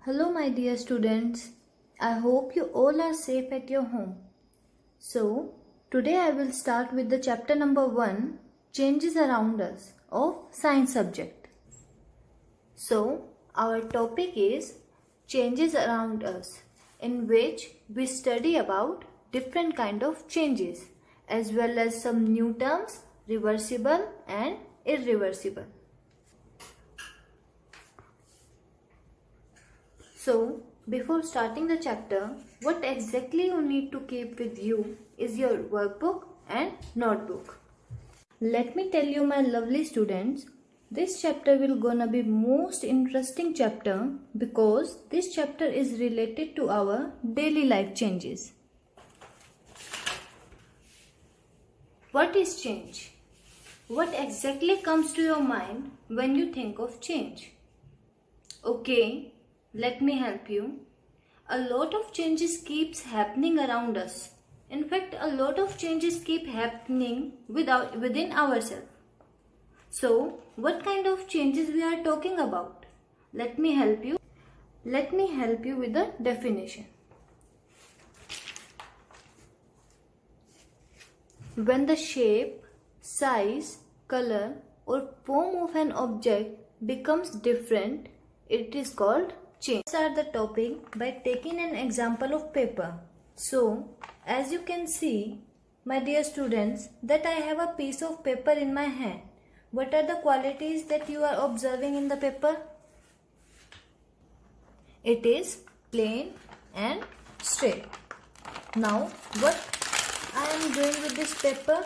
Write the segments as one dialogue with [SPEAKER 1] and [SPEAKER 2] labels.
[SPEAKER 1] Hello, my dear students. I hope you all are safe at your home. So, today I will start with the chapter number 1, Changes Around Us, of Science subject. So, our topic is Changes Around Us, in which we study about different kind of changes as well as some new terms, reversible and irreversible. So, before starting the chapter, what exactly you need to keep with you is your workbook and notebook. Let me tell you, my lovely students, this chapter will gonna be most interesting chapter because this chapter is related to our daily life changes. What is change? What exactly comes to your mind when you think of change? Okay, let me help you. A lot of changes keeps happening around us. In fact, a lot of changes keep happening within ourselves. So, what kind of changes we are talking about? Let me help you. Let me help you with the definition. When the shape, size, color or form of an object becomes different, it is called change. Let's start the topic by taking an example of paper. So, as you can see, my dear students, that I have a piece of paper in my hand. What are the qualities that you are observing in the paper? It is plain and straight. Now, what I am doing with this paper?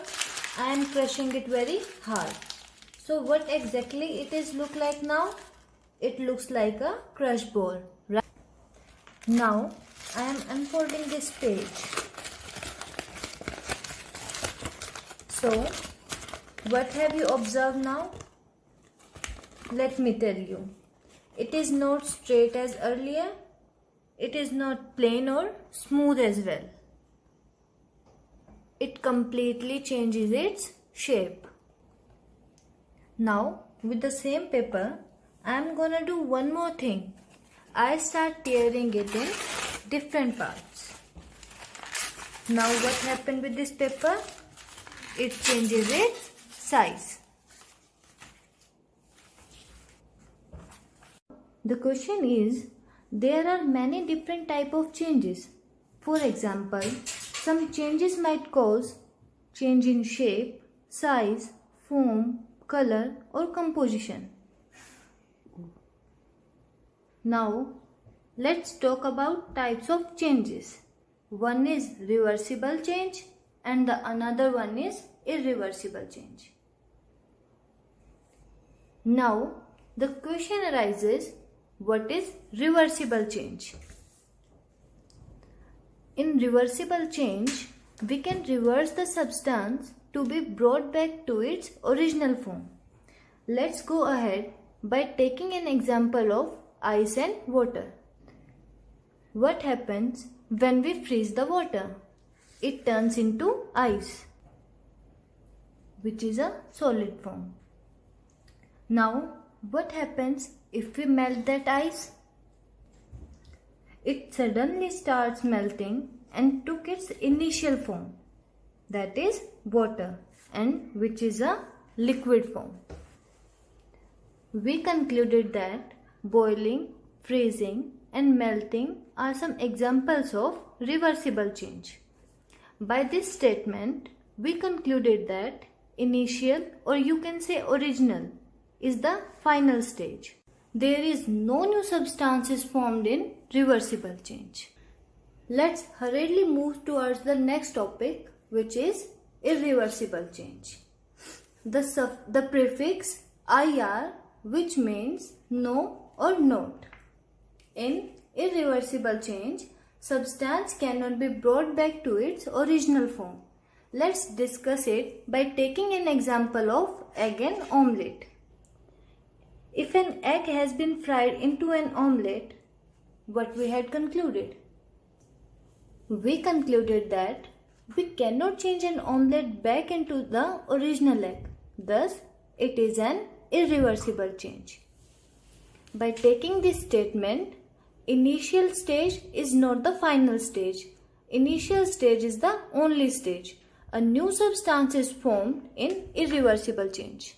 [SPEAKER 1] I am crushing it very hard. So, what exactly it is look like now? It looks like a crush ball, right? Now, I am unfolding this page. So, what have you observed now? Let me tell you. It is not straight as earlier. It is not plain or smooth as well. It completely changes its shape. Now, with the same paper, I am gonna do one more thing. I start tearing it in different parts. Now what happened with this paper? It changes its size. The question is, there are many different type of changes. For example, some changes might cause change in shape, size, form, color or composition. Now, let's talk about types of changes. One is reversible change and the another one is irreversible change. Now, the question arises, what is reversible change? In reversible change, we can reverse the substance to be brought back to its original form. Let's go ahead by taking an example of ice and water. What happens when we freeze the water? It turns into ice, which is a solid form. Now, what happens if we melt that ice? It suddenly starts melting and took its initial form, that is water, and which is a liquid form. We concluded that boiling, freezing and melting are some examples of reversible change. By this statement, we concluded that initial, or you can say original, is the final stage. There is no new substances formed in reversible change. Let's hurriedly move towards the next topic, which is irreversible change. The prefix IR, which means no or not. In irreversible change, substance cannot be brought back to its original form. Let's discuss it by taking an example of egg and omelette. If an egg has been fried into an omelette, what we had concluded? We concluded that we cannot change an omelette back into the original egg. Thus, it is an irreversible change. By taking this statement, initial stage is not the final stage. Initial stage is the only stage. A new substance is formed in irreversible change.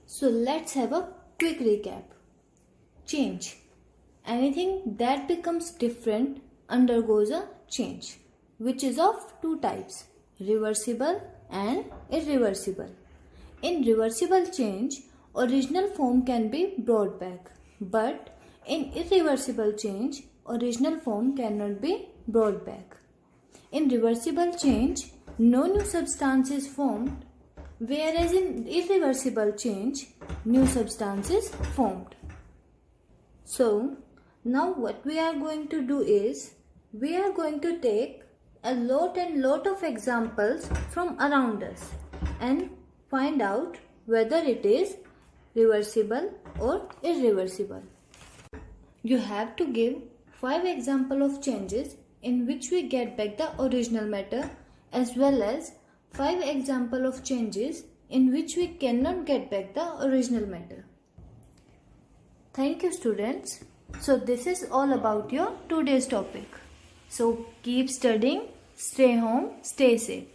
[SPEAKER 1] So let's have a quick recap. Change. Anything that becomes different undergoes a change, which is of two types, reversible and irreversible. In reversible change, original form can be brought back, but in irreversible change, original form cannot be brought back. In reversible change, no new substance is formed, whereas in irreversible change, new substance is formed. So, now what we are going to do is, we are going to take a lot of examples from around us and find out whether it is reversible or irreversible. You have to give 5 examples of changes in which we get back the original matter, as well as 5 examples of changes in which we cannot get back the original matter. Thank you, students. So this is all about your today's topic. So keep studying, stay home, stay safe.